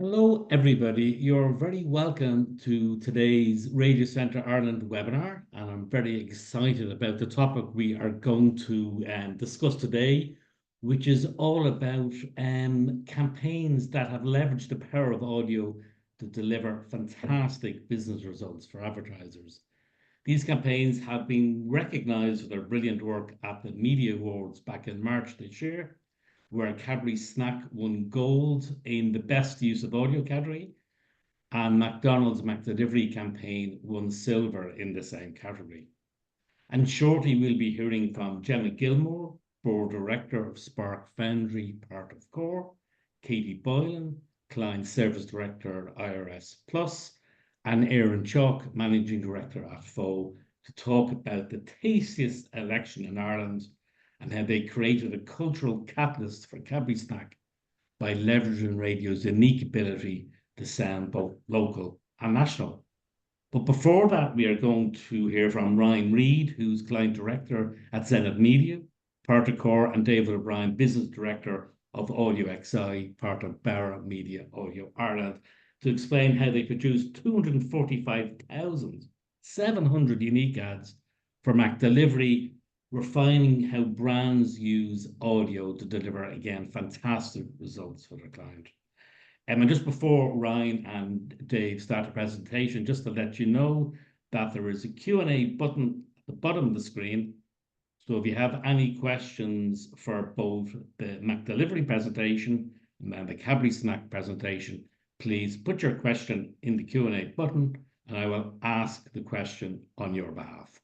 Hello, everybody. You're very welcome to today's Radio Centre Ireland webinar, and I'm very excited about the topic we are going to discuss today, which is all about campaigns that have leveraged the power of audio to deliver fantastic business results for advertisers. These campaigns have been recognised for their brilliant work at the Media Awards back in March this year, where Cadbury Snack won gold in the best use of audio category, and McDonald's McDelivery campaign won silver in the same category. And shortly, we'll be hearing from Gemma Gilmore, Board Director of Spark Foundry, part of Core, Katie Boylan, Client Service Director at IRS Plus, and Aaron Chalk, Managing Director at FO, to talk about the tastiest election in Ireland and how they created a cultural catalyst for Cadbury Snack by leveraging radio's unique ability to sound both local and national. But before that, we are going to hear from Ryan Reid, who's Client Director at Zenith Media, part of Core, and David O'Brien, Business Director of Audio XI, part of Barra Media Audio Ireland, to explain how they produced 245,700 unique ads for Mac Delivery, refining how brands use audio to deliver, again, fantastic results for their client. And just before Ryan and Dave start the presentation, just to let you know that there is a Q&A button at the bottom of the screen. So if you have any questions for both the McDelivery presentation and the Cadbury Snack presentation, please put your question in the Q&A button and I will ask the question on your behalf.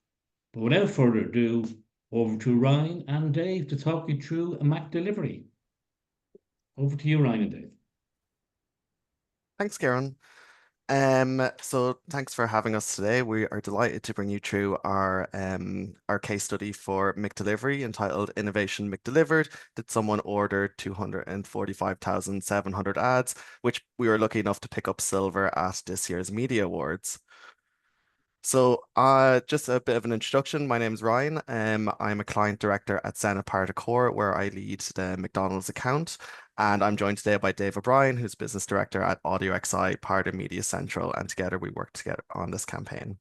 But without further ado, over to Ryan and Dave to talk you through a McDelivery. Over to you, Ryan and Dave. Thanks, Karen. So thanks for having us today. We are delighted to bring you through our case study for McDelivery entitled Innovation McDelivered. Did someone order 245,700 ads, which we were lucky enough to pick up silver at this year's Media Awards. So just a bit of an introduction. My name is Ryan. I'm a client director at Zenith Core, where I lead the McDonald's account. And I'm joined today by Dave O'Brien, who's business director at Audio XI, part of Media Central, and together we work together on this campaign.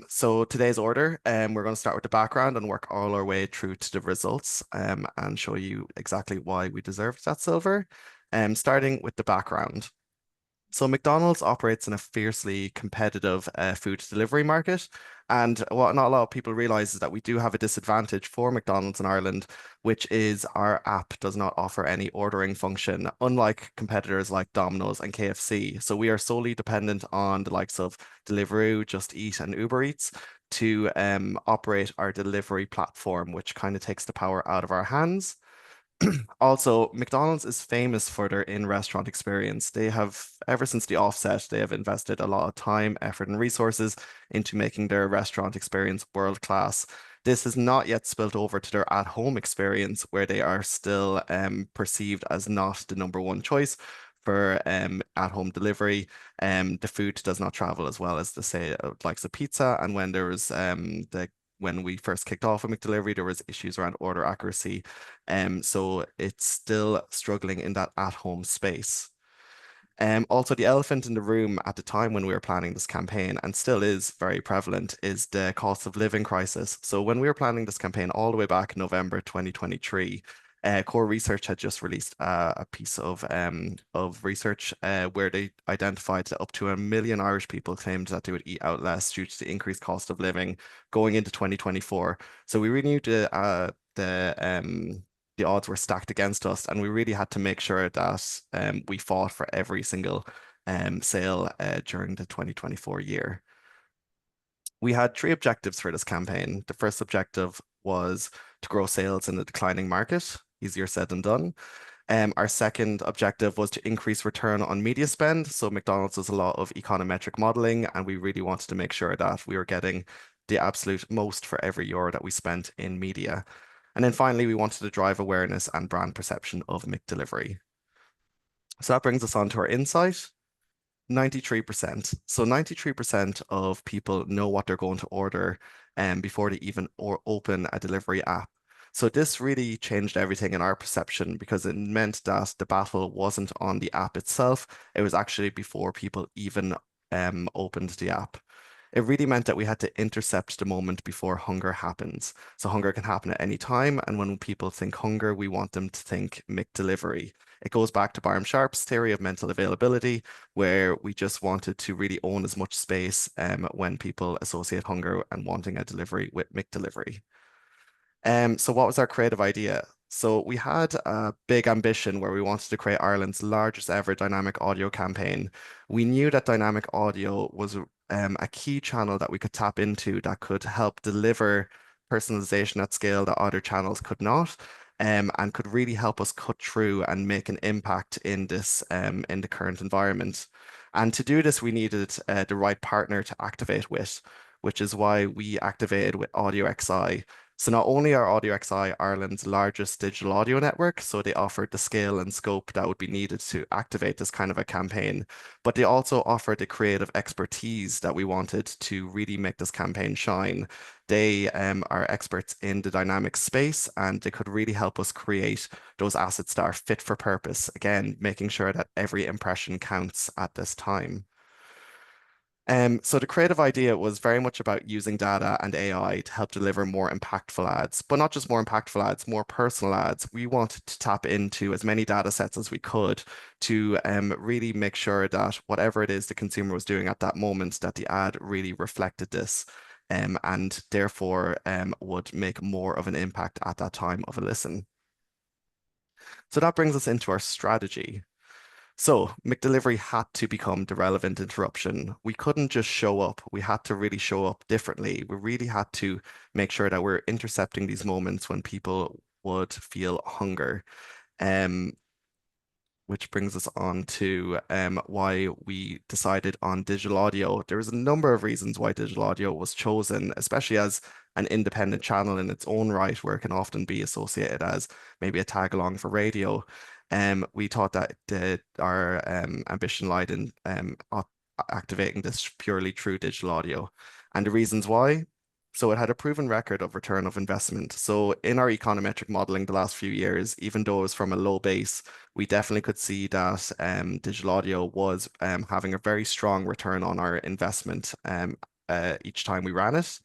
So today's order, we're going to start with the background and work all our way through to the results and show you exactly why we deserved that silver. Starting with the background. So McDonald's operates in a fiercely competitive food delivery market. And what not a lot of people realize is that we do have a disadvantage for McDonald's in Ireland, which is our app does not offer any ordering function, unlike competitors like Domino's and KFC. So we are solely dependent on the likes of Deliveroo, Just Eat, and Uber Eats to operate our delivery platform, which kind of takes the power out of our hands. Also, McDonald's is famous for their in-restaurant experience. They have, ever since the offset, they have invested a lot of time, effort, and resources into making their restaurant experience world class. This has not yet spilled over to their at-home experience, where they are still perceived as not the number one choice for at-home delivery. The food does not travel as well as the say likes of pizza. And when there was when we first kicked off with McDelivery, there was issues around order accuracy. So it's still struggling in that at-home space. Also, the elephant in the room at the time when we were planning this campaign, and still is very prevalent, is the cost of living crisis. So when we were planning this campaign all the way back in November 2023, Core Research had just released a piece of research where they identified that up to 1 million Irish people claimed that they would eat out less due to the increased cost of living going into 2024. So we really knew the odds were stacked against us, and we really had to make sure that we fought for every single sale during the 2024 year. We had three objectives for this campaign. The first objective was to grow sales in a declining market. Easier said than done. Our second objective was to increase return on media spend. So McDonald's does a lot of econometric modeling, and we really wanted to make sure that we were getting the absolute most for every euro that we spent in media. And then finally, we wanted to drive awareness and brand perception of McDelivery. So that brings us on to our insight. 93%. So 93% of people know what they're going to order before they even open a delivery app. So this really changed everything in our perception because it meant that the battle wasn't on the app itself. It was actually before people even opened the app. It really meant that we had to intercept the moment before hunger happens. So hunger can happen at any time, and when people think hunger, we want them to think McDelivery. It goes back to Barham Sharp's theory of mental availability, where we just wanted to really own as much space when people associate hunger and wanting a delivery with McDelivery. So what was our creative idea? So we had a big ambition where we wanted to create Ireland's largest ever dynamic audio campaign. We knew that dynamic audio was a key channel that we could tap into that could help deliver personalization at scale that other channels could not, and could really help us cut through and make an impact in this in the current environment. And to do this, we needed the right partner to activate with, which is why we activated with Audio XI. So not only are Audio XI Ireland's largest digital audio network, so they offered the scale and scope that would be needed to activate this kind of a campaign, but they also offered the creative expertise that we wanted to really make this campaign shine. They are experts in the dynamic space, and they could really help us create those assets that are fit for purpose. Again, making sure that every impression counts at this time. So the creative idea was very much about using data and AI to help deliver more impactful ads, but not just more impactful ads, more personal ads. We wanted to tap into as many data sets as we could to really make sure that whatever it is the consumer was doing at that moment, that the ad really reflected this, and therefore would make more of an impact at that time of a listen. So that brings us into our strategy. So McDelivery had to become the relevant interruption. We couldn't just show up. We had to really show up differently. We really had to make sure that we're intercepting these moments when people would feel hunger. Which brings us on to why we decided on digital audio. There was a number of reasons why digital audio was chosen, especially as an independent channel in its own right, where it can often be associated as maybe a tag along for radio. We thought that our ambition lied in activating this purely through digital audio. And the reasons why? So it had a proven record of return of investment. So in our econometric modeling the last few years, even though it was from a low base, we definitely could see that digital audio was having a very strong return on our investment each time we ran it.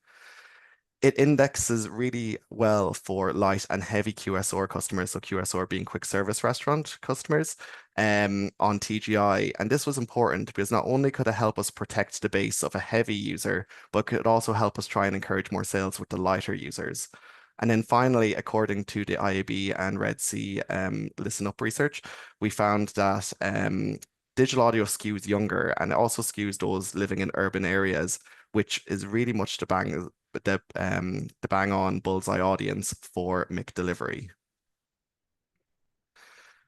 It indexes really well for light and heavy QSR customers, so QSR being quick service restaurant customers, on TGI. And this was important because not only could it help us protect the base of a heavy user, but could also help us try and encourage more sales with the lighter users. And then finally, according to the IAB and Red Sea Listen Up research, we found that digital audio skews younger, and it also skews those living in urban areas, which is really much the bang on bullseye audience for McDelivery.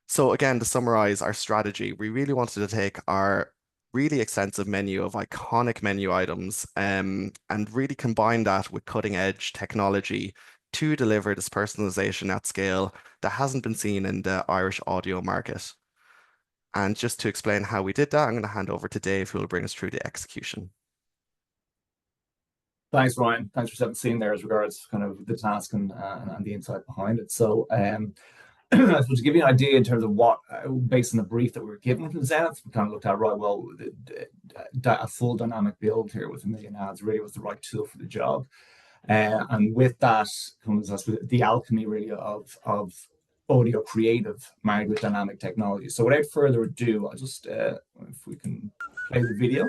So again, to summarize our strategy, we really wanted to take our really extensive menu of iconic menu items and really combine that with cutting edge technology to deliver this personalization at scale that hasn't been seen in the Irish audio market. And just to explain how we did that, I'm going to hand over to Dave, who will bring us through the execution. Thanks, Ryan. Thanks for setting the scene there as regards kind of the task and the insight behind it. So, I suppose to give you an idea in terms of what, based on the brief that we were given from Zenith, we kind of looked at, right, well, a full dynamic build here with 1 million ads really was the right tool for the job. And with that comes the alchemy really of audio creative married with dynamic technology. So without further ado, I'll just, if we can play the video,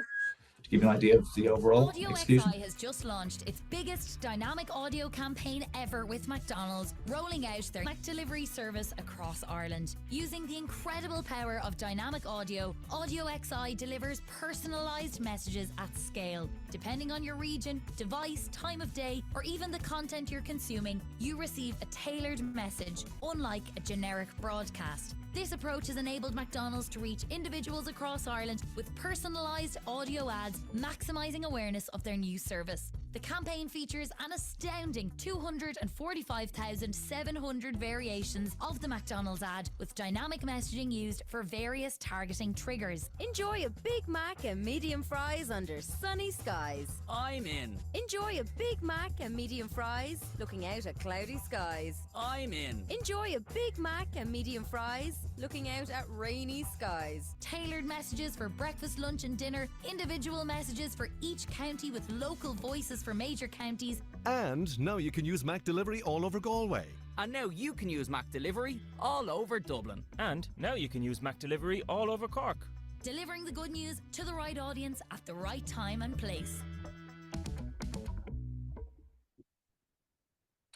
to give you an idea of the overall execution. Audio XI has just launched its biggest dynamic audio campaign ever with McDonald's, rolling out their McDelivery service across Ireland. Using the incredible power of dynamic audio, Audio XI delivers personalised messages at scale. Depending on your region, device, time of day, or even the content you're consuming, you receive a tailored message, unlike a generic broadcast. This approach has enabled McDonald's to reach individuals across Ireland with personalised audio ads, maximising awareness of their new service. The campaign features an astounding 245,700 variations of the McDonald's ad, with dynamic messaging used for various targeting triggers. Enjoy a Big Mac and medium fries under sunny skies. I'm in. Enjoy a Big Mac and medium fries looking out at cloudy skies. I'm in. Enjoy a Big Mac and medium fries looking out at rainy skies. Tailored messages for breakfast, lunch and dinner, individual messages for each county with local voices for major counties. And now you can use Mac Delivery all over Galway. And now you can use Mac Delivery all over Dublin. And now you can use Mac Delivery all over Cork. Delivering the good news to the right audience at the right time and place.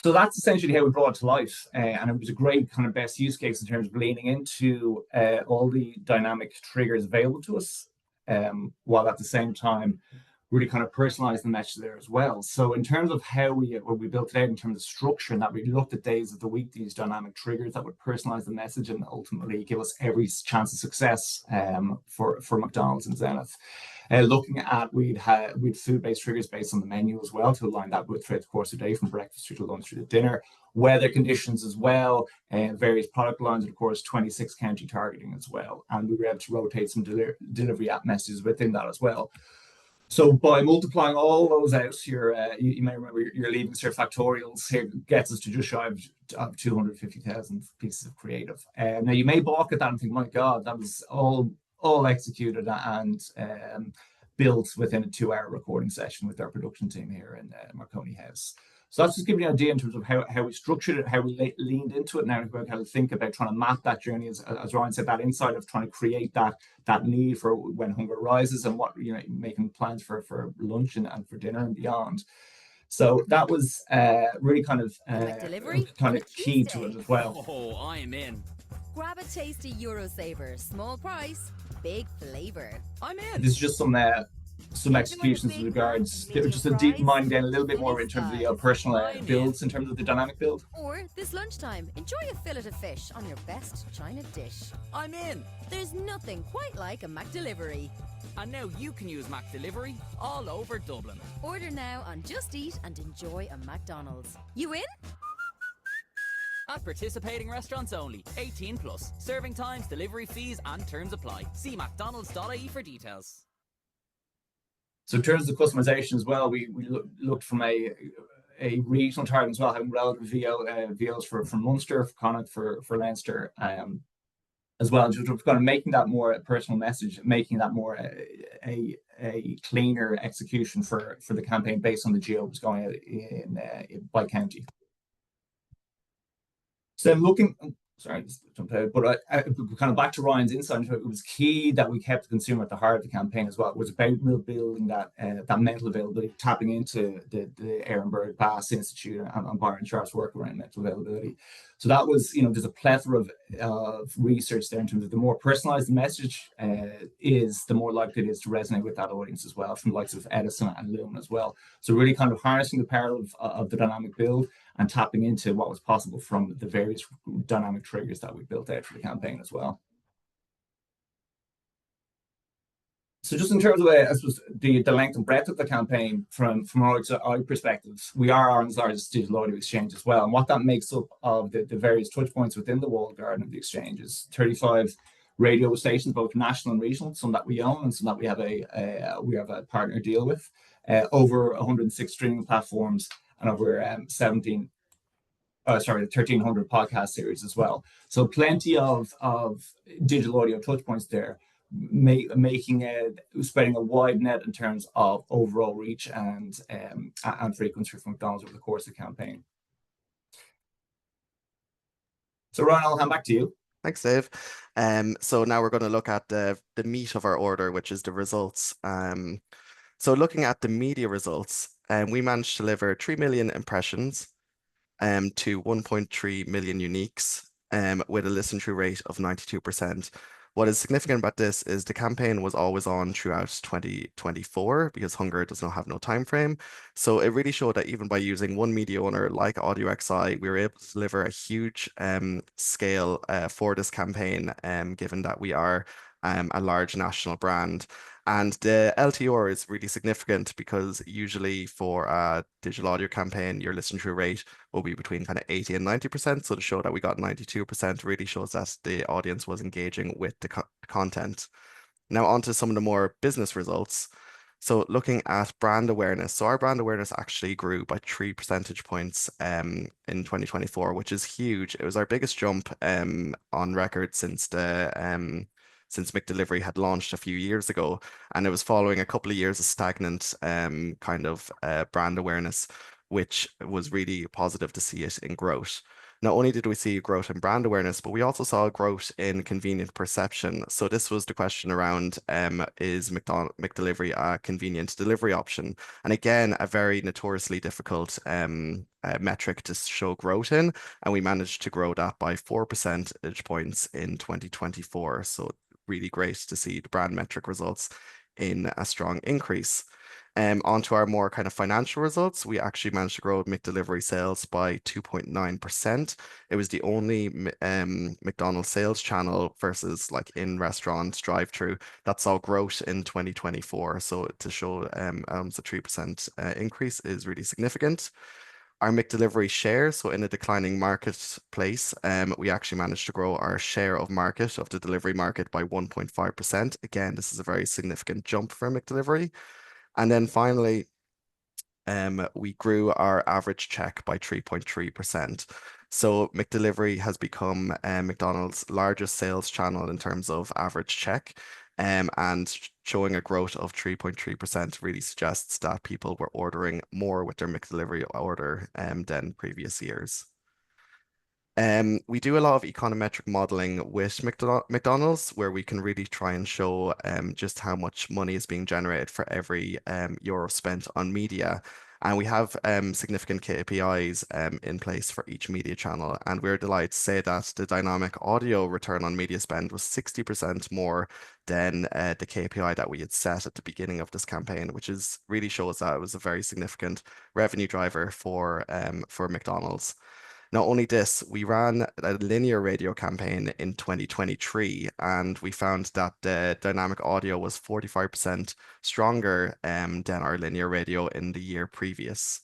So that's essentially how we brought it to life. And it was a great kind of best use case in terms of leaning into all the dynamic triggers available to us, while at the same time really kind of personalize the message there as well. So in terms of how we built it out in terms of structure, and that we looked at days of the week, these dynamic triggers that would personalize the message and ultimately give us every chance of success for McDonald's and Zenith. Looking at, we'd food-based triggers based on the menu as well to align that with throughout the course of the day, from breakfast through to lunch through to dinner. Weather conditions as well, various product lines, and of course 26 county targeting as well. And we were able to rotate some delivery app messages within that as well. So by multiplying all those out, you may remember your leaving cert factorials here gets us to just shy of 250,000 pieces of creative. Now you may balk at that and think, my God, that was all executed and built within a 2-hour recording session with our production team here in Marconi House. So that's just giving you an idea in terms of how we structured it, how we leaned into it, now about how to think about trying to map that journey, as Ryan said, that insight of trying to create that need for when hunger rises, and what, making plans for lunch and for dinner and beyond. So that was really kind of key to it as well. Oh, I'm in. Grab a tasty Eurosaver, small price, big flavour. I'm in. This is just some executions with regards, just a deep mind down a little bit more in terms of the personal builds, in terms of the dynamic build. Or this lunchtime, enjoy a fillet of fish on your best China dish. I'm in. There's nothing quite like a Mac Delivery. And now you can use Mac Delivery all over Dublin. Order now on Just Eat and enjoy a McDonald's. You in? At participating restaurants only. 18 plus. Serving times, delivery fees and terms apply. See mcdonalds.ie for details. So in terms of customization as well, we looked from a regional target as well, having relative VOs from Munster, for Connacht, for Leinster, as well, just kind of making that more a personal message, making that more a cleaner execution for the campaign based on the geo was going out in by county. So looking, sorry, just jumped out, but kind of back to Ryan's insight, it was key that we kept the consumer at the heart of the campaign as well. It was about building that mental availability, tapping into the Ehrenberg Bass Institute and Byron Sharp's work around mental availability. So that was, there's a plethora of research there in terms of the more personalized the message is, the more likely it is to resonate with that audience as well, from the likes of Edison and Lumen as well. So really kind of harnessing the power of the dynamic build and tapping into what was possible from the various dynamic triggers that we built out for the campaign as well. So just in terms of, I suppose, the length and breadth of the campaign, from our perspective, we are Ireland's largest digital audio exchange as well. And what that makes up of the various touch points within the walled garden of the exchange is 35 radio stations, both national and regional, some that we own and some that we have a partner deal with, over 106 streaming platforms, and over 1300 podcast series as well. So plenty of digital audio touch points there, spreading a wide net in terms of overall reach and frequency for McDonald's over the course of the campaign. So Ryan, I'll hand back to you. Thanks, Dave. So now we're going to look at the meat of our order, which is the results. So looking at the media results, we managed to deliver 3 million impressions to 1.3 million uniques with a listen-through rate of 92%. What is significant about this is the campaign was always on throughout 2024 because hunger does not have no time frame. So it really showed that even by using one media owner like AudioXI, we were able to deliver a huge scale for this campaign, given that we are a large national brand. And the LTR is really significant because usually for a digital audio campaign, your listen through rate will be between kind of 80 and 90%. So to show that we got 92% really shows that the audience was engaging with the content. Now on to some of the more business results. So looking at brand awareness, so our brand awareness actually grew by 3 percentage points in 2024, which is huge. It was our biggest jump on record since McDelivery had launched a few years ago, and it was following a couple of years of stagnant kind of brand awareness, which was really positive to see it in growth. Not only did we see growth in brand awareness, but we also saw growth in convenient perception. So this was the question around, is McDelivery a convenient delivery option? And again, a very notoriously difficult metric to show growth in. And we managed to grow that by 4 percentage points in 2024. So really great to see the brand metric results in a strong increase. Onto our more kind of financial results, we actually managed to grow McDelivery sales by 2.9%. It was the only McDonald's sales channel versus like in-restaurant drive-through that saw growth in 2024. So to show a 3% increase is really significant. Our McDelivery share, so in a declining marketplace, we actually managed to grow our share of market of the delivery market by 1.5%. Again, this is a very significant jump for McDelivery. And then finally, we grew our average check by 3.3%. So McDelivery has become McDonald's largest sales channel in terms of average check, and showing a growth of 3.3% really suggests that people were ordering more with their McDelivery order than previous years. We do a lot of econometric modeling with McDonald's, where we can really try and show just how much money is being generated for every euro spent on media. And we have significant KPIs in place for each media channel. And we're delighted to say that the dynamic audio return on media spend was 60% more than the KPI that we had set at the beginning of this campaign, which really shows that it was a very significant revenue driver for McDonald's. Not only this, we ran a linear radio campaign in 2023, and we found that the dynamic audio was 45% stronger than our linear radio in the year previous.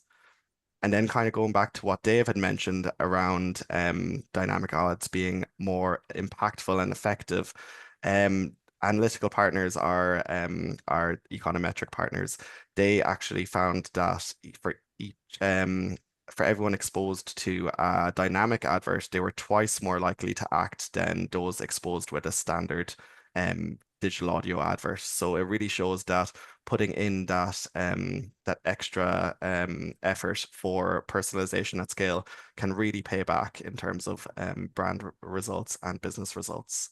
And then kind of going back to what Dave had mentioned around dynamic odds being more impactful and effective, analytical partners are our econometric partners. They actually found that for everyone exposed to a dynamic advert, they were twice more likely to act than those exposed with a standard digital audio advert. So it really shows that putting in that extra effort for personalization at scale can really pay back in terms of brand results and business results.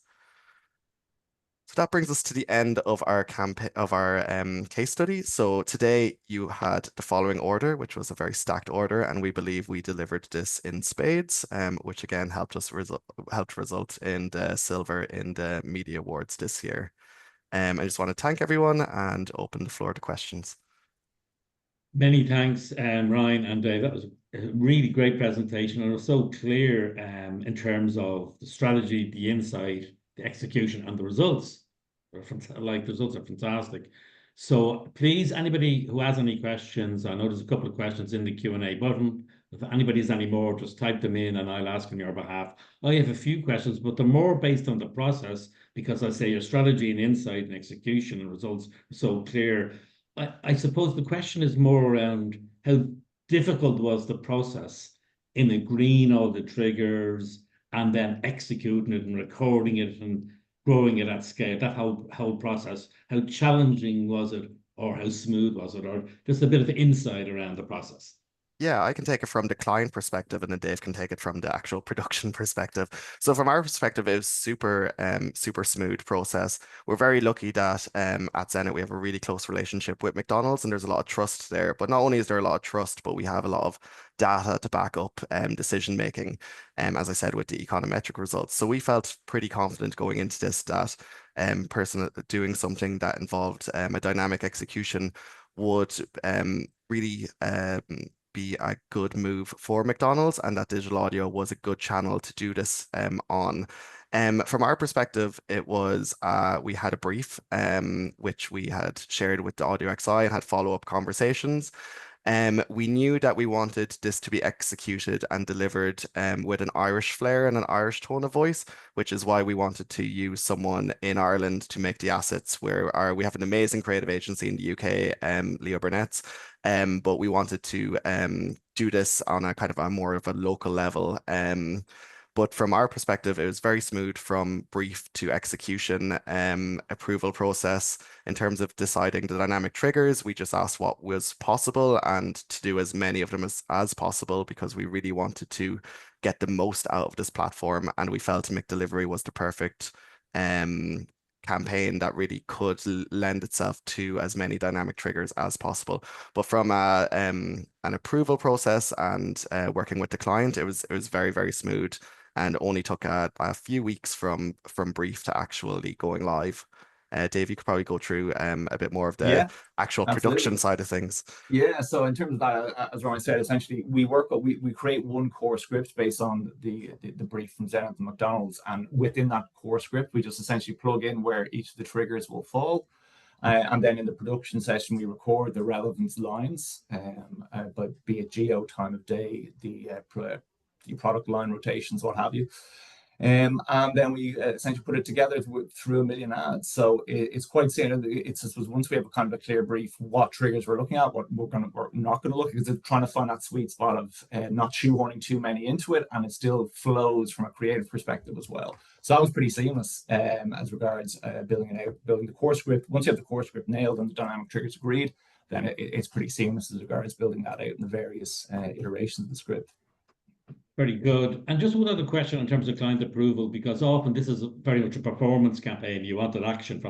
So that brings us to the end of our case study. So today you had the following order, which was a very stacked order, and we believe we delivered this in spades, which again helped result in the silver in the media awards this year. I just want to thank everyone and open the floor to questions. Many thanks, Ryan and Dave. That was a really great presentation, and it was so clear in terms of the strategy, the insight, the execution, and the results. The results are fantastic. So please, anybody who has any questions, I know there's a couple of questions in the Q&A button. If anybody has any more, just type them in and I'll ask on your behalf. I have a few questions, but they're more based on the process, because I say your strategy and insight and execution and results are so clear. I suppose the question is more around how difficult was the process in agreeing all the triggers and then executing it and recording it and growing it at scale. That whole process, how challenging was it, or how smooth was it, or just a bit of insight around the process? Yeah, I can take it from the client perspective, and then Dave can take it from the actual production perspective. So from our perspective, it was super smooth process. We're very lucky that at Zenit we have a really close relationship with McDonald's, and there's a lot of trust there. But not only is there a lot of trust, but we have a lot of data to back up decision making, as I said, with the econometric results. So we felt pretty confident going into this that doing something that involved a dynamic execution would really be a good move for McDonald's, and that digital audio was a good channel to do this on. From our perspective, it was we had a brief which we had shared with the Audio XI and had follow-up conversations. We knew that we wanted this to be executed and delivered with an Irish flair and an Irish tone of voice, which is why we wanted to use someone in Ireland to make the assets. We have an amazing creative agency in the UK, Leo Burnett's, but we wanted to do this on a kind of a more of a local level. But from our perspective, it was very smooth from brief to execution, approval process. In terms of deciding the dynamic triggers, we just asked what was possible and to do as many of them as possible because we really wanted to get the most out of this platform. And we felt McDelivery was the perfect campaign that really could lend itself to as many dynamic triggers as possible. But from an approval process and working with the client, it was very, very smooth and only took a few weeks from brief to actually going live. Dave, you could probably go through a bit more of the actual production side of things. Yeah, so in terms of that, as Ryan said, essentially we create one core script based on the brief from Zenith and McDonald's, and within that core script, we just essentially plug in where each of the triggers will fall. And then in the production session, we record the relevant lines, but be it geo, time of day, the product line rotations, what have you. And then we essentially put it together through 1 million ads. So it's quite simple. It's once we have a kind of a clear brief, what triggers we're looking at, what we're not going to look at, because it's trying to find that sweet spot of not shoehorning too many into it, and it still flows from a creative perspective as well. So that was pretty seamless as regards building the core script. Once you have the core script nailed and the dynamic triggers agreed, then it's pretty seamless as regards building that out in the various iterations of the script. Very good. And just one other question in terms of client approval, because often this is very much a performance campaign. You wanted action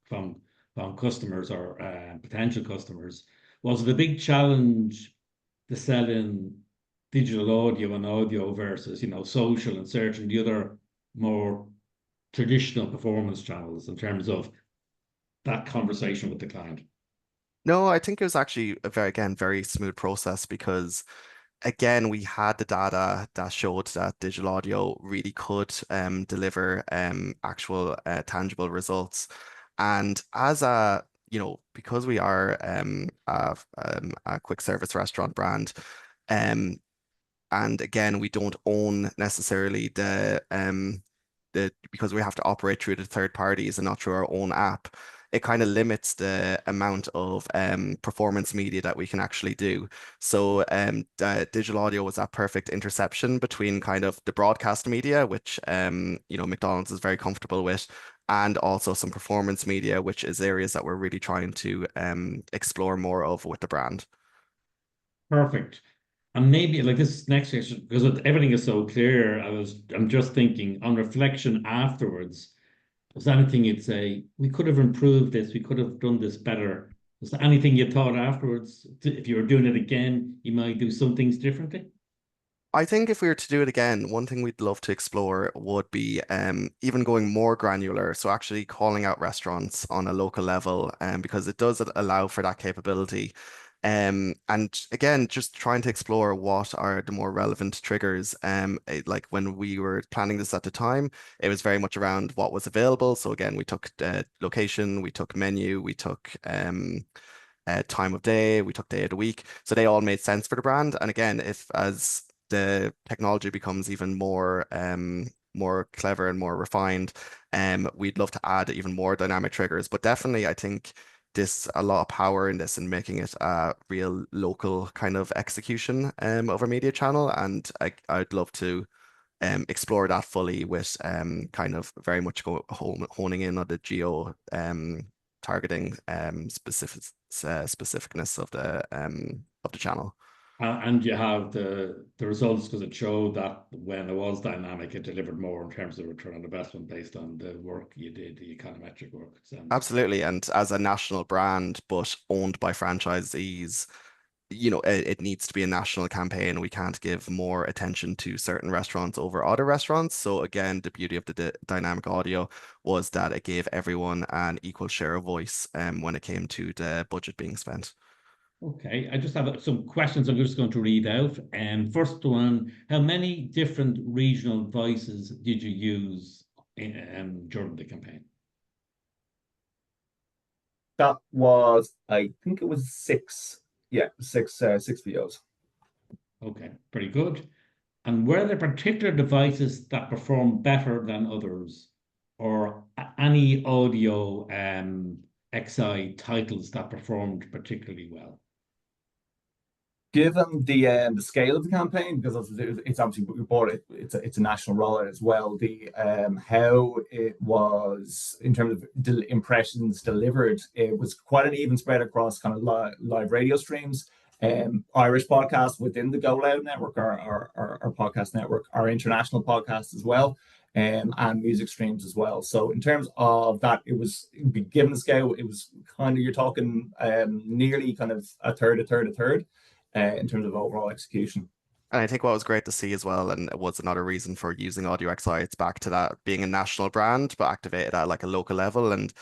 from customers or potential customers. Was it a big challenge to sell in digital audio and audio versus, social and search and the other more traditional performance channels in terms of that conversation with the client? No, I think it was actually a very smooth process because again, we had the data that showed that digital audio really could deliver actual tangible results. And as because we are a quick service restaurant brand, and again, we don't own necessarily because we have to operate through the third parties and not through our own app, it kind of limits the amount of performance media that we can actually do. So digital audio was that perfect interception between kind of the broadcast media, which McDonald's is very comfortable with, and also some performance media, which is areas that we're really trying to explore more of with the brand. Perfect. And maybe like this next question, because everything is so clear, I'm just thinking on reflection afterwards, was there anything you'd say, we could have improved this, we could have done this better? Was there anything you thought afterwards, if you were doing it again, you might do some things differently? I think if we were to do it again, one thing we'd love to explore would be even going more granular. So actually calling out restaurants on a local level, because it does allow for that capability. And again, just trying to explore what are the more relevant triggers. Like when we were planning this at the time, it was very much around what was available. So again, we took location, we took menu, we took time of day, we took day of the week. So they all made sense for the brand. And again, as the technology becomes even more clever and more refined, we'd love to add even more dynamic triggers. But definitely, I think there's a lot of power in this and making it a real local kind of execution of a media channel. And I'd love to explore that fully with kind of very much honing in on the geo targeting specificness of the channel. And you have the results because it showed that when it was dynamic, it delivered more in terms of return on investment based on the work you did, the econometric work. Absolutely. And as a national brand, but owned by franchisees, it needs to be a national campaign. We can't give more attention to certain restaurants over other restaurants. So again, the beauty of the dynamic audio was that it gave everyone an equal share of voice when it came to the budget being spent. Okay, I just have some questions I'm just going to read out. First one, how many different regional voices did you use during the campaign? That was, I think it was six videos. Okay, pretty good. And were there particular devices that perform better than others, or any audio XI titles that performed particularly well? Given the scale of the campaign, because it's obviously we bought it, it's a national rollout as well. The how it was in terms of impressions delivered, it was quite an even spread across kind of live radio streams, Irish podcasts within the Go Loud network, our podcast network, our international podcasts as well, and music streams as well. So in terms of that, it was, given the scale, it was kind of, you're talking nearly kind of a third in terms of overall execution. And I think what was great to see as well, and it was another reason for using Audio XI, it's back to that being a national brand, but activated at like a local level. And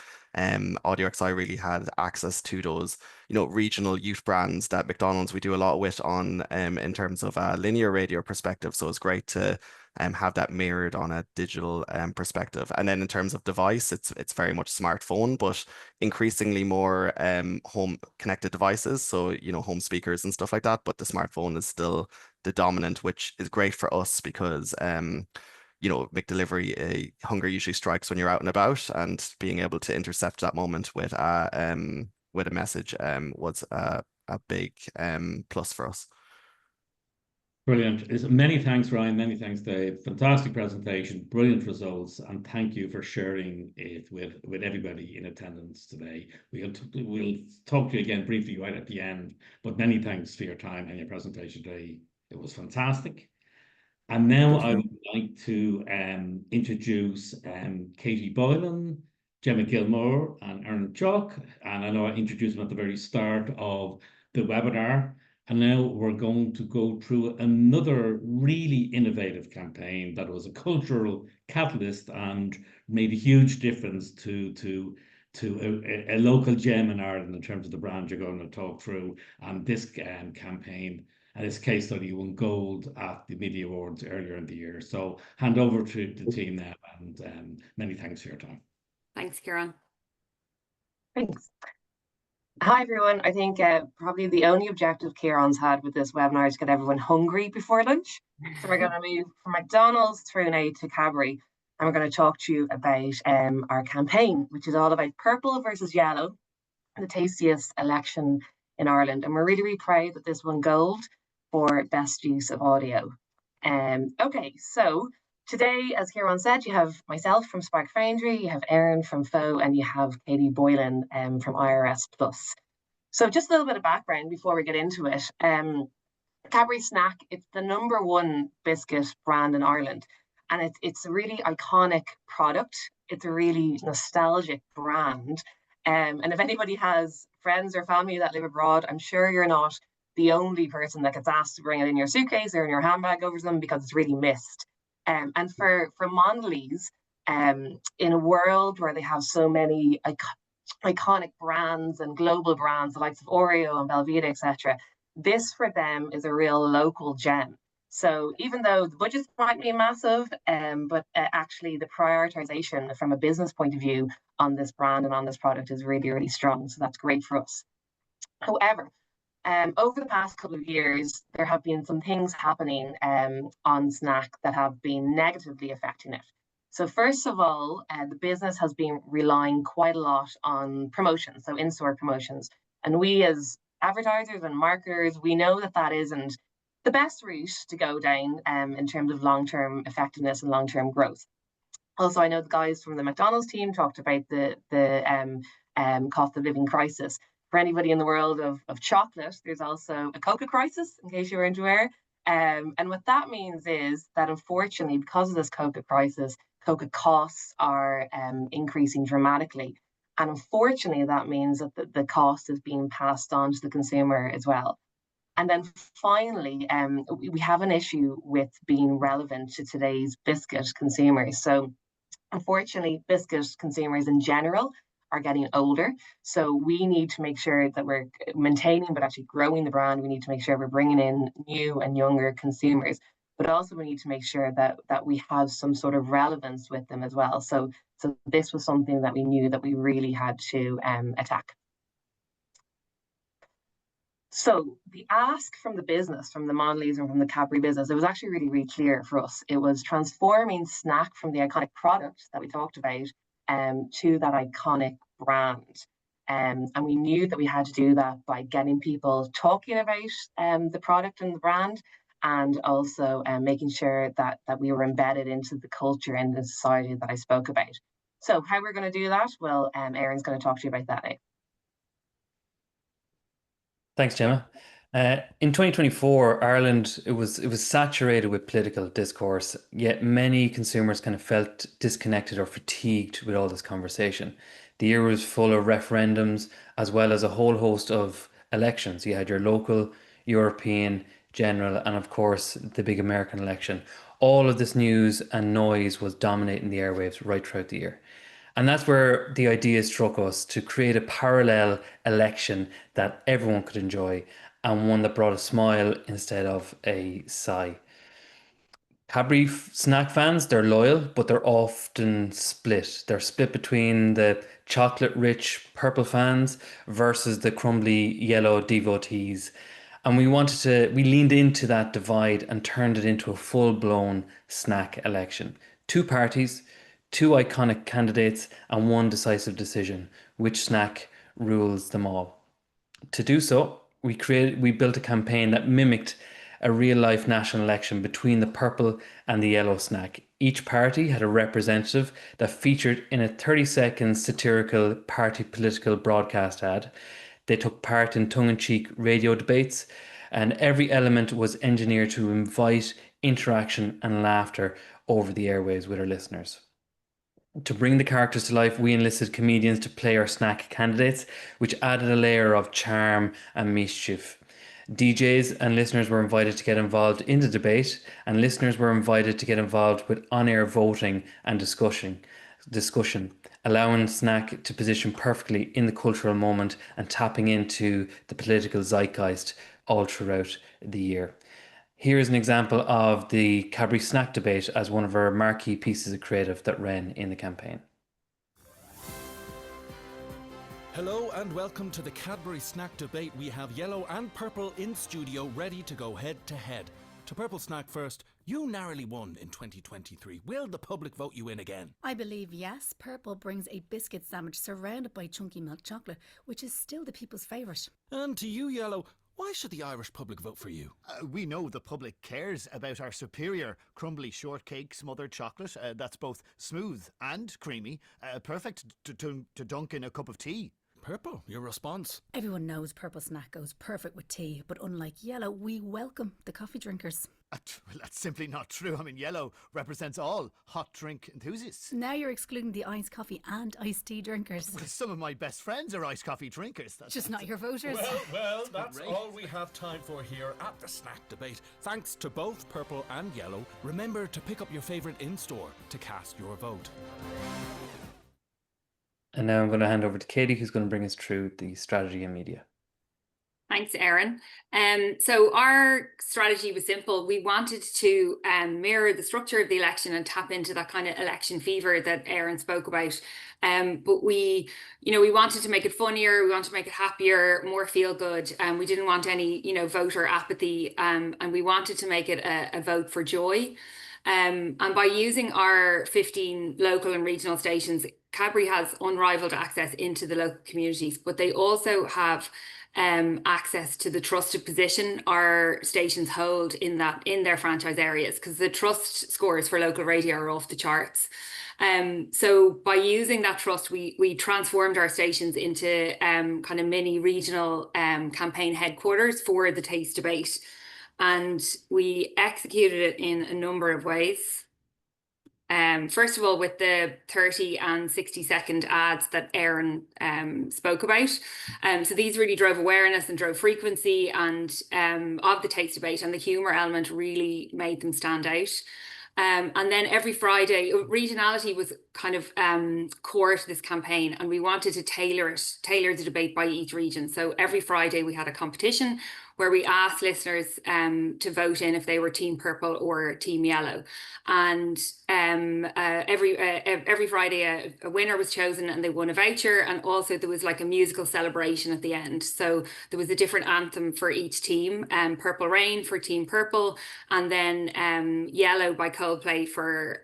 Audio XI really had access to those, regional youth brands that McDonald's we do a lot with on in terms of a linear radio perspective. So it's great to have that mirrored on a digital perspective. And then in terms of device, it's very much smartphone, but increasingly more home connected devices. So, home speakers and stuff like that. But the smartphone is still the dominant, which is great for us because McDelivery, hunger usually strikes when you're out and about, and being able to intercept that moment with a message was a big plus for us. Brilliant. Many thanks, Ryan. Many thanks, Dave. Fantastic presentation, brilliant results, and thank you for sharing it with everybody in attendance today. We'll talk to you again briefly right at the end, but many thanks for your time and your presentation today. It was fantastic. And now I would like to introduce Katie Boylan, Gemma Gilmore, and Aaron Chuck. And I know I introduced them at the very start of the webinar. And now we're going to go through another really innovative campaign that was a cultural catalyst and made a huge difference to a local gem in Ireland in terms of the brand you're going to talk through. And this campaign and this case study won gold at the Media Awards earlier in the year. So hand over to the team now, and many thanks for your time. Thanks, Kieran. Thanks. Hi, everyone. I think probably the only objective Kieran's had with this webinar is to get everyone hungry before lunch. So we're going to move from McDonald's through now to Cadbury, and we're going to talk to you about our campaign, which is all about purple versus yellow, the tastiest election in Ireland. And we're really, really proud that this won gold for best use of audio. Okay, so today, as Kieran said, you have myself from Spark Foundry, you have Erin from FO, and you have Katie Boylan from IRS Plus. So just a little bit of background before we get into it. Cadbury Snack, it's the #1 biscuit brand in Ireland, and it's a really iconic product. It's a really nostalgic brand. And if anybody has friends or family that live abroad, I'm sure you're not the only person that gets asked to bring it in your suitcase or in your handbag over to them because it's really missed. And for Mondelez, in a world where they have so many iconic brands and global brands, the likes of Oreo and Belvita, etc., this for them is a real local gem. So even though the budgets might be massive, but actually the prioritization from a business point of view on this brand and on this product is really, really strong. So that's great for us. However, over the past couple of years, there have been some things happening on Snack that have been negatively affecting it. So first of all, the business has been relying quite a lot on promotions, so in-store promotions. And we as advertisers and marketers, we know that that isn't the best route to go down in terms of long-term effectiveness and long-term growth. Also, I know the guys from the McDonald's team talked about the cost of living crisis. For anybody in the world of chocolate, there's also a cocoa crisis, in case you weren't aware. And what that means is that unfortunately, because of this cocoa crisis, cocoa costs are increasing dramatically. And unfortunately, that means that the cost is being passed on to the consumer as well. And then finally, we have an issue with being relevant to today's biscuit consumers. So unfortunately, biscuit consumers in general are getting older. So we need to make sure that we're maintaining, but actually growing the brand. We need to make sure we're bringing in new and younger consumers. but also we need to make sure that we have some sort of relevance with them as well. So this was something that we knew that we really had to attack. So the ask from the business, from the Mondelez and from the Cadbury business, it was actually really, really clear for us. It was transforming snack from the iconic product that we talked about to that iconic brand. And we knew that we had to do that by getting people talking about the product and the brand, and also making sure that we were embedded into the culture and the society that I spoke about. So how we're going to do that? Well, Erin's going to talk to you about that now. Thanks, Gemma. In 2024, Ireland, it was saturated with political discourse, yet many consumers kind of felt disconnected or fatigued with all this conversation. The year was full of referendums as well as a whole host of elections. You had your local, European, general, and of course the big American election. All of this news and noise was dominating the airwaves right throughout the year. And that's where the idea struck us to create a parallel election that everyone could enjoy, and one that brought a smile instead of a sigh. Cadbury snack fans, they're loyal, but they're often split. They're split between the chocolate-rich purple fans versus the crumbly yellow devotees. And we leaned into that divide and turned it into a full-blown snack election. Two parties, two iconic candidates, and one decisive decision: which snack rules them all. To do so, we built a campaign that mimicked a real-life national election between the purple and the yellow snack. Each party had a representative that featured in a 30-second satirical party political broadcast ad. They took part in tongue-in-cheek radio debates, and every element was engineered to invite interaction and laughter over the airwaves with our listeners. To bring the characters to life, we enlisted comedians to play our snack candidates, which added a layer of charm and mischief. DJs and listeners were invited to get involved in the debate, and listeners were invited to get involved with on-air voting and discussion, allowing snack to position perfectly in the cultural moment and tapping into the political zeitgeist all throughout the year. Here is an example of the Cadbury snack debate as one of our marquee pieces of creative that ran in the campaign. Hello and welcome to the Cadbury snack debate. We have yellow and purple in studio ready to go head to head. To purple snack first, you narrowly won in 2023. Will the public vote you in again? I believe yes. Purple brings a biscuit sandwich surrounded by chunky milk chocolate, which is still the people's favourite. And to you, yellow, why should the Irish public vote for you? We know the public cares about our superior crumbly shortcake smothered chocolate that's both smooth and creamy, perfect to dunk in a cup of tea. Purple, your response? Everyone knows purple snack goes perfect with tea, but unlike yellow, we welcome the coffee drinkers. Well, that's simply not true. I mean, yellow represents all hot drink enthusiasts. Now you're excluding the iced coffee and iced tea drinkers. Well, some of my best friends are iced coffee drinkers. Just not your voters. Well, that's all we have time for here at the snack debate. Thanks to both purple and yellow. Remember to pick up your favourite in-store to cast your vote. And now I'm going to hand over to Katie, who's going to bring us through the strategy and media. Thanks, Erin. So our strategy was simple. We wanted to mirror the structure of the election and tap into that kind of election fever that Erin spoke about. But we wanted to make it funnier. We wanted to make it happier, more feel good. We didn't want any, voter apathy. And we wanted to make it a vote for joy. And by using our 15 local and regional stations, Cadbury has unrivaled access into the local communities, but they also have access to the trusted position our stations hold in their franchise areas, because the trust scores for local radio are off the charts. So by using that trust, we transformed our stations into kind of mini regional campaign headquarters for the taste debate. And we executed it in a number of ways. First of all, with the 30 and 60-second ads that Erin spoke about. So these really drove awareness and drove frequency and of the taste debate, and the humour element really made them stand out. And then every Friday, regionality was kind of core to this campaign, and we wanted to tailor the debate by each region. So every Friday we had a competition where we asked listeners to vote in if they were Team Purple or Team Yellow. And every Friday a winner was chosen and they won a voucher, and also there was like a musical celebration at the end. So there was a different anthem for each team, Purple Rain for Team Purple, and then Yellow by Coldplay for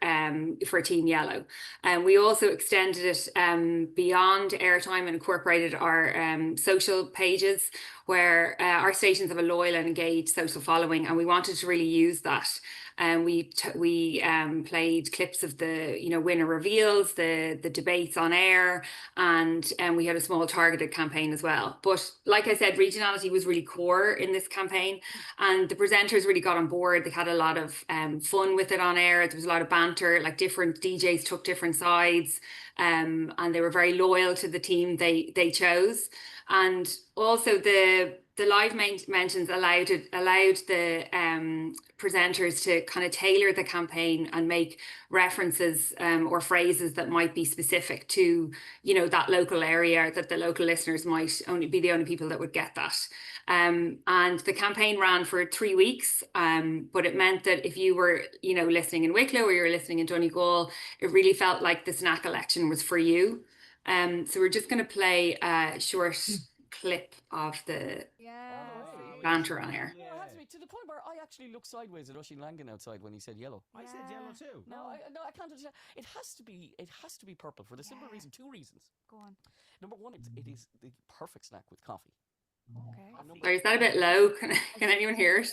Team Yellow. And we also extended it beyond airtime and incorporated our social pages, where our stations have a loyal and engaged social following, and we wanted to really use that. And we played clips of the winner reveals, the debates on air, and we had a small targeted campaign as well. But like I said, regionality was really core in this campaign, and the presenters really got on board. They had a lot of fun with it on air. There was a lot of banter, like different DJs took different sides, and they were very loyal to the team they chose. And also the live mentions allowed the presenters to kind of tailor the campaign and make references or phrases that might be specific to that local area, that the local listeners might only be the only people that would get that. And the campaign ran for 3 weeks, but it meant that if you were listening in Wicklow or you were listening in Donegal, it really felt like the snack election was for you. So we're just going to play a short clip of the banter on air. No, it has to be to the point where I actually looked sideways at Oisin Langan outside when he said yellow. I said yellow too. No, I can't understand. It has to be purple for the simple reason. 2 reasons. Go on. Number one, it is the perfect snack with coffee. Okay. Sorry, is that a bit low? Can anyone hear it?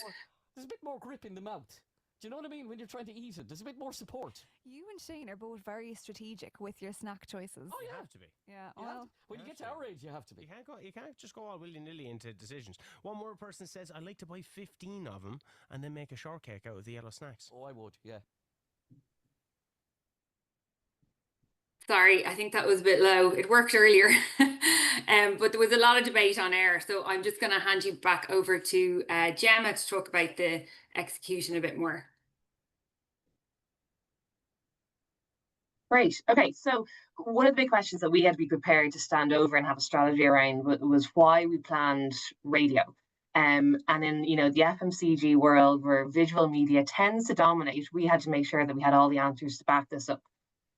There's a bit more grip in the mouth. Do you know what I mean? When you're trying to eat it, there's a bit more support. You and Shane are both very strategic with your snack choices. Oh, You yeah. have to be. Yeah. Well, when you get to our age, you have to be. You can't just go all willy-nilly into decisions. One more person says, I'd like to buy 15 of them and then make a shortcake out of the yellow snacks. Oh, I would, yeah. Sorry, I think that was a bit low. It worked earlier, but there was a lot of debate on air. So I'm just going to hand you back over to Gemma to talk about the execution a bit more. Great. Okay, so one of the big questions that we had to be prepared to stand over and have a strategy around was why we planned radio. And in the FMCG world, where visual media tends to dominate, we had to make sure that we had all the answers to back this up.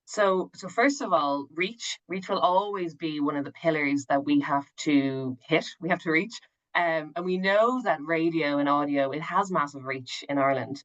So first of all, reach will always be one of the pillars that we have to hit. We have to reach. And we know that radio and audio, it has massive reach in Ireland.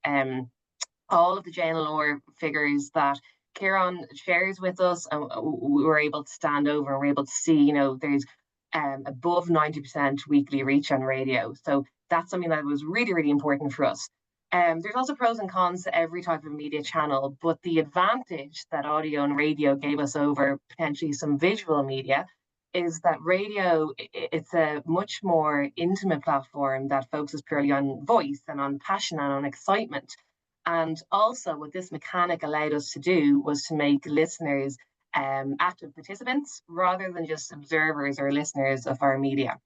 All of the JNLR figures that Kieran shares with us, and we were able to stand over and we're able to see, there's above 90% weekly reach on radio. So that's something that was really, really important for us. There's also pros and cons to every type of media channel, but the advantage that audio and radio gave us over potentially some visual media is that radio, it's a much more intimate platform that focuses purely on voice and on passion and on excitement. And also what this mechanic allowed us to do was to make listeners active participants rather than just observers or listeners of our media.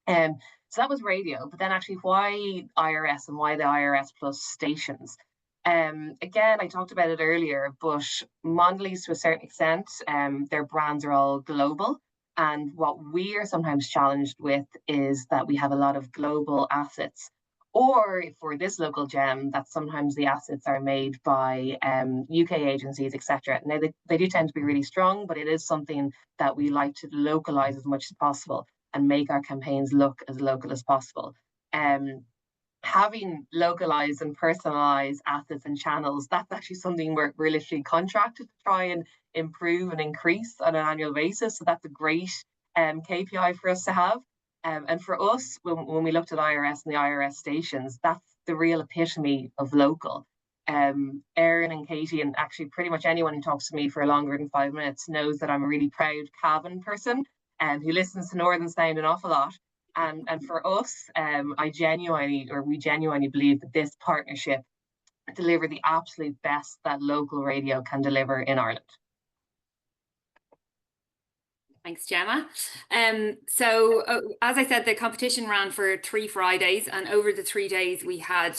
So that was radio, but then actually why IRS and why the IRS Plus stations? Again, I talked about it earlier, but Mondelez to a certain extent, their brands are all global. And what we are sometimes challenged with is that we have a lot of global assets. Or for this local gem, that sometimes the assets are made by UK agencies, etc. Now, they do tend to be really strong, but it is something that we like to localize as much as possible and make our campaigns look as local as possible. Having localized and personalized assets and channels, that's actually something we're literally contracted to try and improve and increase on an annual basis. So that's a great KPI for us to have. And for us, when we looked at IRS and the IRS stations, that's the real epitome of local. Erin and Katie, and actually pretty much anyone who talks to me for longer than 5 minutes knows that I'm a really proud Cavan person who listens to Northern Sound an awful lot. And for us, we genuinely believe that this partnership deliver the absolute best that local radio can deliver in Ireland. Thanks, Gemma. So as I said, the competition ran for 3 Fridays, and over the 3 days we had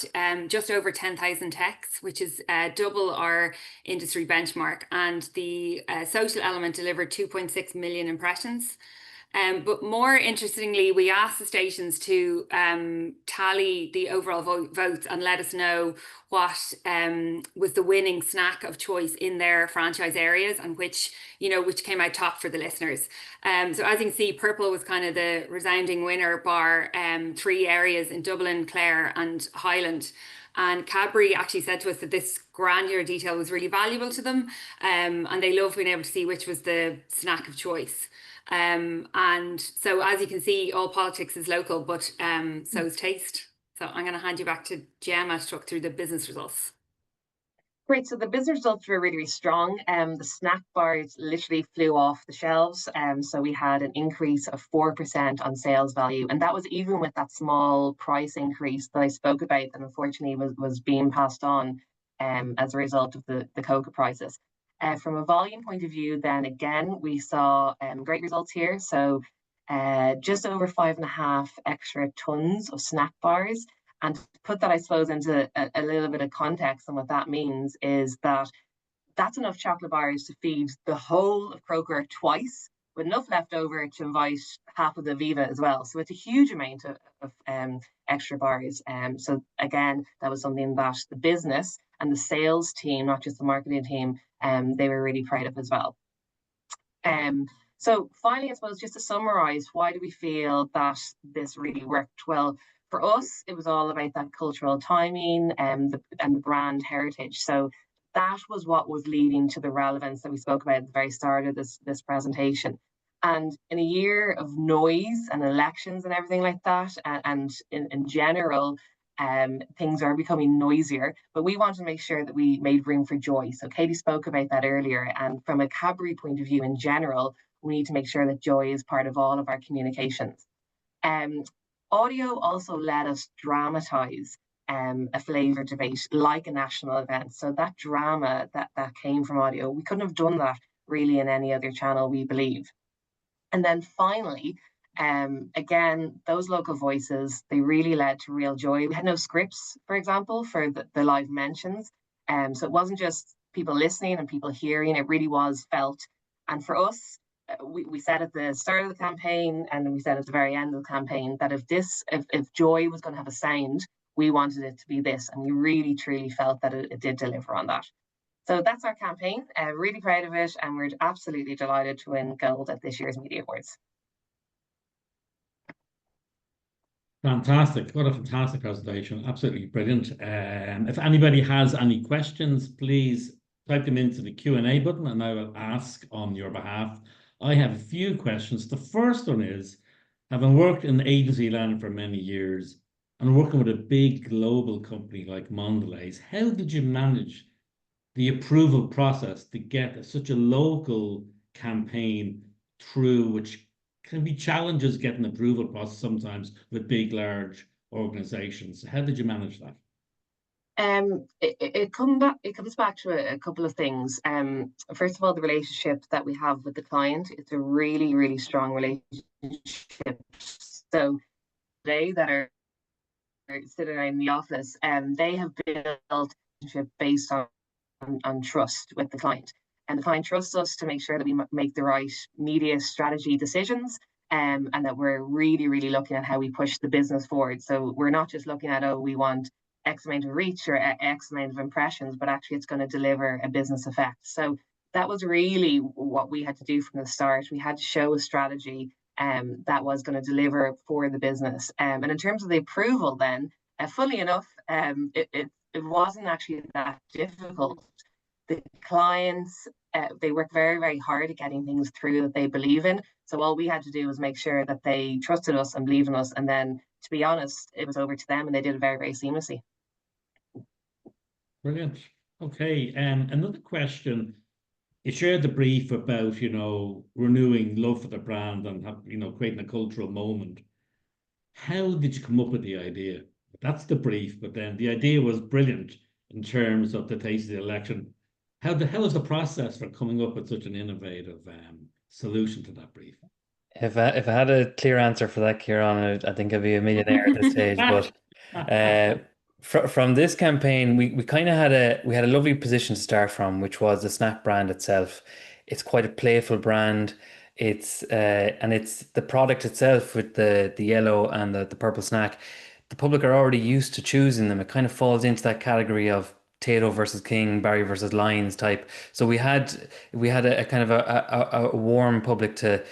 just over 10,000 texts, which is double our industry benchmark. And the social element delivered 2.6 million impressions. But more interestingly, we asked the stations to tally the overall votes and let us know what was the winning snack of choice in their franchise areas and which came out top for the listeners. So as you can see, purple was kind of the resounding winner, bar 3 areas in Dublin, Clare and Highland. And Cadbury actually said to us that this granular detail was really valuable to them, and they loved being able to see which was the snack of choice. And so as you can see, all politics is local, but so is taste. So I'm going to hand you back to Gemma to talk through the business results. Great. So the business results were really, really strong. The snack bars literally flew off the shelves. So we had an increase of 4% on sales value. And that was even with that small price increase that I spoke about that unfortunately was being passed on as a result of the cocoa prices. From a volume point of view, then again, we saw great results here. So just over 5.5 extra tons of snack bars. And to put that, I suppose, into a little bit of context, and what that means is that that's enough chocolate bars to feed the whole of Croker twice, with enough left over to invite half of the Viva as well. So it's a huge amount of extra bars. So again, that was something that the business and the sales team, not just the marketing team, they were really proud of as well. So finally, I suppose, just to summarize, why do we feel that this really worked? Well, for us, it was all about that cultural timing and the brand heritage. So that was what was leading to the relevance that we spoke about at the very start of this presentation. And in a year of noise and elections and everything like that, and in general, things are becoming noisier, but we want to make sure that we made room for joy. So Katie spoke about that earlier. And from a Cadbury point of view in general, we need to make sure that joy is part of all of our communications. Audio also let us dramatize a flavour debate like a national event. So that drama that came from audio, we couldn't have done that really in any other channel, we believe. And then finally, again, those local voices, they really led to real joy. We had no scripts, for example, for the live mentions. So it wasn't just people listening and people hearing, it really was felt. And for us, we said at the start of the campaign, and we said at the very end of the campaign, that if joy was going to have a sound, we wanted it to be this, and we really truly felt that it did deliver on that. So that's our campaign. Really proud of it, and we're absolutely delighted to win gold at this year's Media Awards. Fantastic. What a fantastic presentation. Absolutely brilliant. If anybody has any questions, please type them into the Q&A button and I will ask on your behalf. I have a few questions. The first one is, having worked in agency land for many years and working with a big global company like Mondelez, how did you manage the approval process to get such a local campaign through, which can be challenges getting approval process sometimes with big, large organizations? How did you manage that? It comes back to a couple of things. First of all, the relationship that we have with the client, it's a really, really strong relationship. So they that are sitting in the office, they have built a relationship based on trust with the client. And the client trusts us to make sure that we make the right media strategy decisions, and that we're really, really looking at how we push the business forward. So we're not just looking at, oh, we want X amount of reach or X amount of impressions, but actually it's going to deliver a business effect. So that was really what we had to do from the start. We had to show a strategy that was going to deliver for the business. And in terms of the approval then, fully enough, it wasn't actually that difficult. The clients, they work very, very hard at getting things through that they believe in. So all we had to do was make sure that they trusted us and believed in us. And then, to be honest, it was over to them and they did it very, very seamlessly. Brilliant. Okay. Another question. You shared the brief about, renewing love for the brand and, creating a cultural moment. How did you come up with the idea? That's the brief, but then the idea was brilliant in terms of the taste of the election. How was the process for coming up with such an innovative solution to that brief? If I had a clear answer for that, Kieran, I think I'd be a millionaire at this stage. But from this campaign, we kind of had a lovely position to start from, which was the snack brand itself. It's quite a playful brand. It's the product itself with the yellow and the purple snack. The public are already used to choosing them. It kind of falls into that category of Tato versus King, Barry versus Lions type. So we had a kind of a warm public to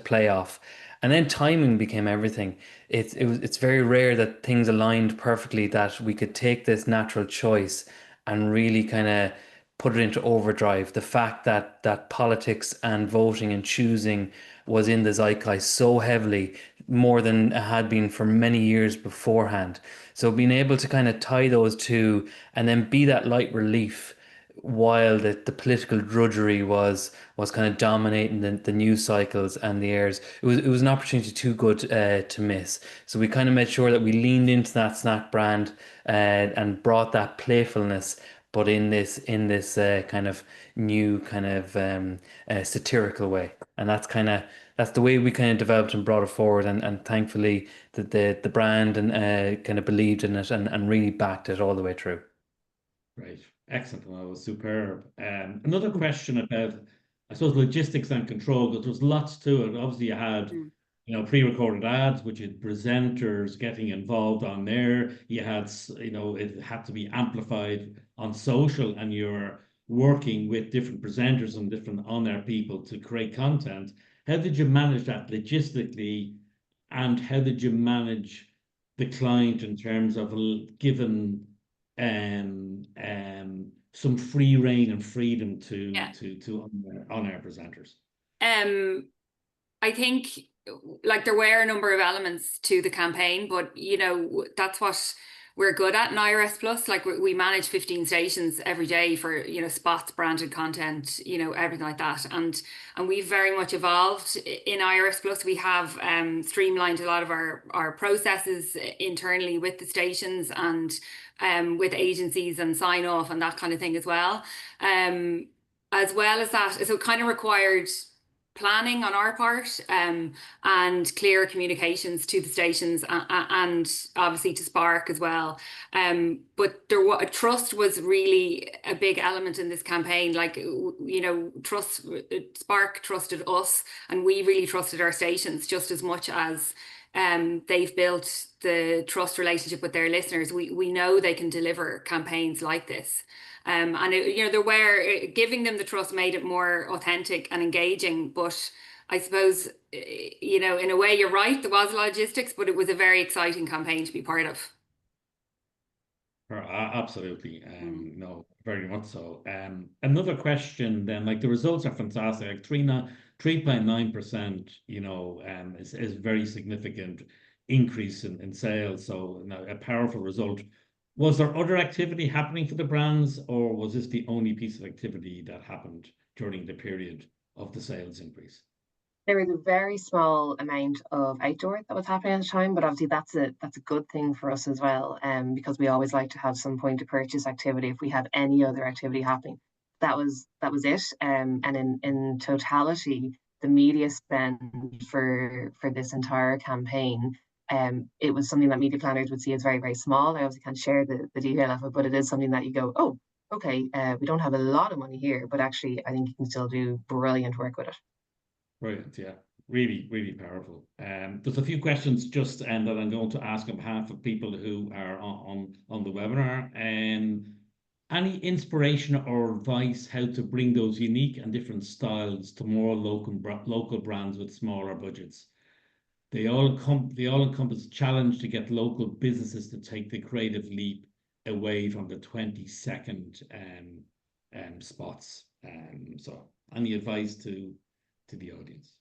play off. And then timing became everything. It's very rare that things aligned perfectly that we could take this natural choice and really kind of put it into overdrive. The fact that politics and voting and choosing was in the zeitgeist so heavily, more than it had been for many years beforehand. So being able to kind of tie those two and then be that light relief while the political drudgery was kind of dominating the news cycles and the airs. It was an opportunity too good to miss. So we kind of made sure that we leaned into that snack brand and brought that playfulness, but in this kind of new kind of satirical way. And that's the way we kind of developed and brought it forward. And thankfully the brand and kind of believed in it and really backed it all the way through. Right. Excellent. Well, that was superb. Another question about, I suppose, logistics and control, because there's lots to it. Obviously, you had, pre-recorded ads, which had presenters getting involved on there. You had, it had to be amplified on social, and you're working with different presenters and different on-air people to create content. How did you manage that logistically, and how did you manage the client in terms of given some free reign and freedom to on-air presenters? I think like there were a number of elements to the campaign, but that's what we're good at in IRS Plus. Like we manage 15 stations every day for spots, branded content, everything like that, and we've very much evolved in IRS Plus. We have streamlined a lot of our processes internally with the stations and with agencies and sign off and that kind of thing as well. As well as that, so it kind of required planning on our part and clear communications to the stations and obviously to Spark as well. But trust was really a big element in this campaign. Like, trust, Spark trusted us and we really trusted our stations just as much as they've built the trust relationship with their listeners. We know they can deliver campaigns like this. And giving them the trust made it more authentic and engaging. But I suppose, in a way, you're right, there was logistics, but it was a very exciting campaign to be part of. Absolutely. No, very much so. Another question then, like the results are fantastic, like 3.9%, is very significant increase in sales. So a powerful result. Was there other activity happening for the brands, or was this the only piece of activity that happened during the period of the sales increase? There was a very small amount of outdoor that was happening at the time, but obviously that's a good thing for us as well, because we always like to have some point of purchase activity if we have any other activity happening. That was it, and in totality, the media spend for this entire campaign. It was something that media planners would see as very, very small. I obviously can't share the detail of it, but it is something that you go, oh, okay, we don't have a lot of money here, but actually I think you can still do brilliant work with it. Brilliant, yeah. Really, really powerful. There's a few questions just that I'm going to ask on behalf of people who are on the webinar. Any inspiration or advice how to bring those unique and different styles to more local brands with smaller budgets? They all encompass a challenge to get local businesses to take the creative leap away from the 20-second spots. So any advice to the audience?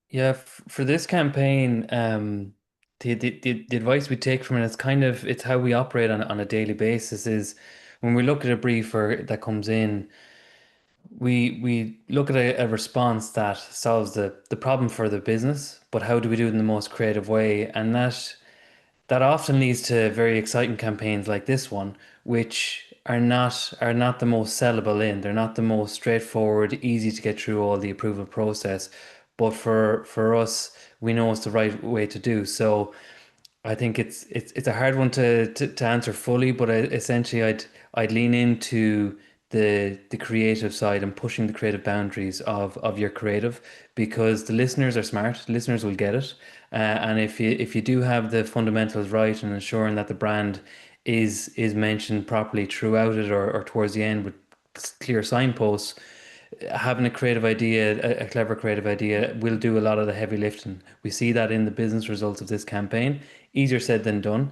Yeah, for this campaign, the advice we take from it is it's how we operate on a daily basis. Is when we look at a brief that comes in, we look at a response that solves the problem for the business, but how do we do it in the most creative way? And that often leads to very exciting campaigns like this one, which are not the most sellable in. They're not the most straightforward, easy to get through all the approval process. But for us, we know it's the right way to do. So I think it's a hard one to answer fully, but essentially I'd lean into the creative side and pushing the creative boundaries of your creative, because the listeners are smart. Listeners will get it, and if you do have the fundamentals right and ensuring that the brand is mentioned properly throughout it, or towards the end with clear signposts, having a creative idea, a clever creative idea, will do a lot of the heavy lifting. We see that in the business results of this campaign. Easier said than done.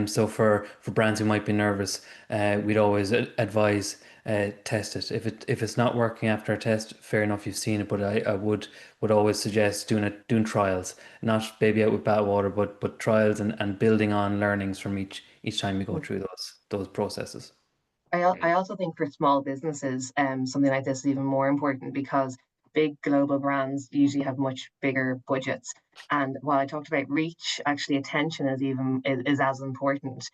So for brands who might be nervous, we'd always advise test it. If it's not working after a test, fair enough, you've seen it. But I would always suggest doing trials, not baby out with bathwater, but trials and building on learnings from each time you go through those processes. I also think for small businesses, something like this is even more important because big global brands usually have much bigger budgets. And while I talked about reach, actually attention is as important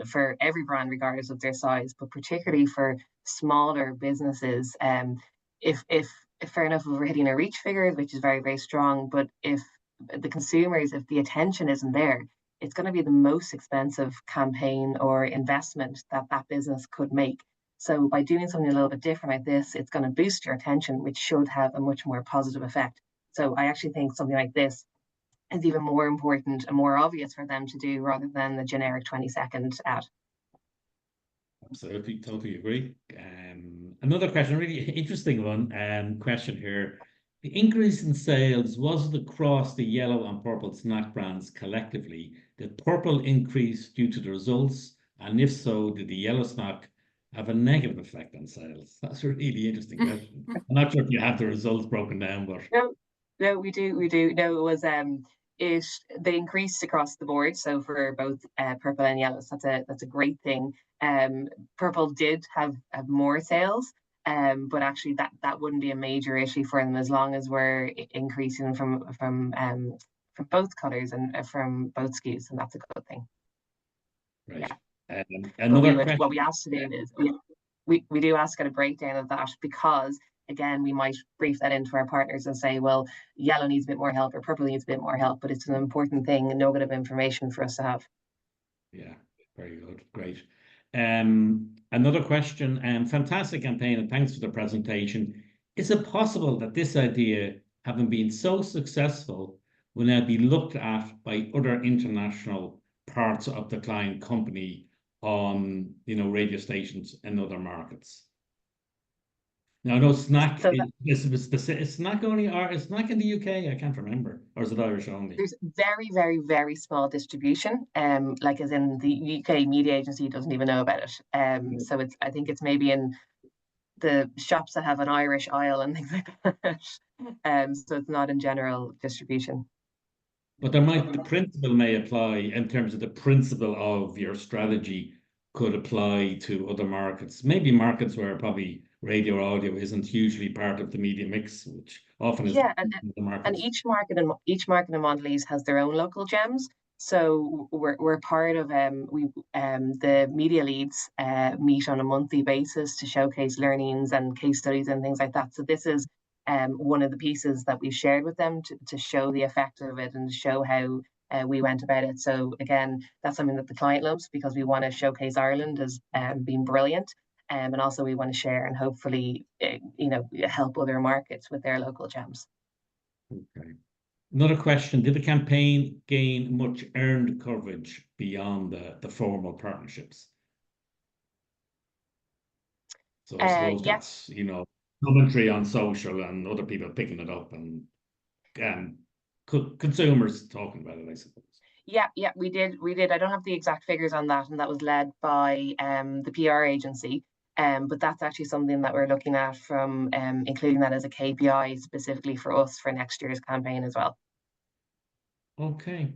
for every brand, regardless of their size, but particularly for smaller businesses. If fair enough, if we're hitting our reach figures, which is very, very strong, but if the consumers, if the attention isn't there, it's going to be the most expensive campaign or investment that business could make. So by doing something a little bit different like this, it's going to boost your attention, which should have a much more positive effect. So I actually think something like this is even more important and more obvious for them to do rather than the generic 20-second ad. Absolutely, totally agree. Another question, really interesting one. Question here. The increase in sales, was it across the yellow and purple snack brands collectively? Did purple increase due to the results? And if so, did the yellow snack have a negative effect on sales? That's a really interesting question. I'm not sure if you have the results broken down, but No, we do. No, it was they increased across the board. So for both purple and yellows, that's a great thing. Purple did have more sales, but actually that wouldn't be a major issue for them as long as we're increasing from both colors and from both SKUs, and that's a good thing. Right. Yeah. Another question. What we asked to do is we do ask at a breakdown of that because, again, we might brief that into our partners and say, well, yellow needs a bit more help or purple needs a bit more help, but it's an important thing, a nugget of information for us to have. Yeah, very good. Great. Another question, fantastic campaign, and thanks for the presentation. Is it possible that this idea, having been so successful, will now be looked at by other international parts of the client company on, radio stations in other markets? Now, I know snack is snack only, or is snack in the UK? I can't remember. Or is it Irish only? There's very, very, very small distribution. Like as in the UK media agency doesn't even know about it. So I think it's maybe in the shops that have an Irish aisle and things like that. So it's not in general distribution. But the principle may apply in terms of the principle of your strategy could apply to other markets. Maybe markets where probably radio or audio isn't hugely part of the media mix, which often is the markets. And each market in Mondelez has their own local gems. So we're part of the media leads meet on a monthly basis to showcase learnings and case studies and things like that. So this is one of the pieces that we've shared with them to show the effect of it and to show how we went about it. So again, that's something that the client loves because we want to showcase Ireland as being brilliant. And also we want to share and hopefully, help other markets with their local gems. Okay. Another question, did the campaign gain much earned coverage beyond the formal partnerships? So I suppose that's, commentary on social and other people picking it up and consumers talking about it, I suppose. Yeah, we did. I don't have the exact figures on that, and that was led by the PR agency. But that's actually something that we're looking at from including that as a KPI specifically for us for next year's campaign as well. Okay,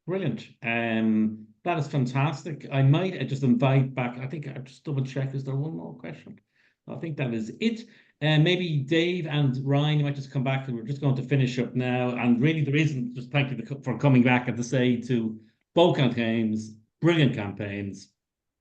brilliant. That is fantastic. I might just invite back, I think I just double check, is there one more question? I think that is it. Maybe Dave and Ryan, you might just come back, and we're just going to finish up now. And really the reason, just thank you for coming back and to say to both campaigns, brilliant campaigns,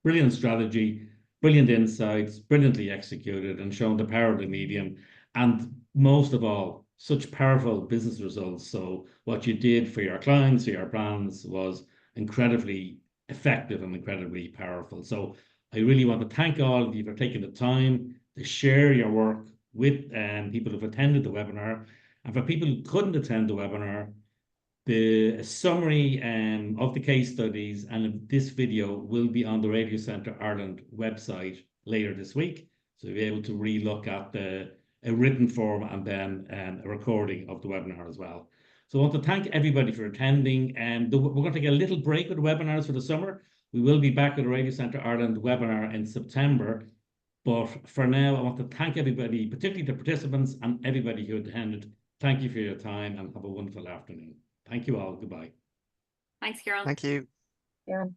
brilliant strategy, brilliant insights, brilliantly executed and shown the power of the medium. And most of all, such powerful business results. So what you did for your clients, for your brands was incredibly effective and incredibly powerful. So I really want to thank all of you for taking the time to share your work with people who've attended the webinar. And for people who couldn't attend the webinar, the summary of the case studies and this video will be on the Radio Centre Ireland website later this week. So you'll be able to re-look at a written form and then a recording of the webinar as well. So I want to thank everybody for attending. And we're going to take a little break with the webinars for the summer. We will be back with the Radio Centre Ireland webinar in September. But for now, I want to thank everybody, particularly the participants and everybody who attended. Thank you for your time and have a wonderful afternoon. Thank you all. Goodbye. Thanks, Kieran. Thank you. Kieran.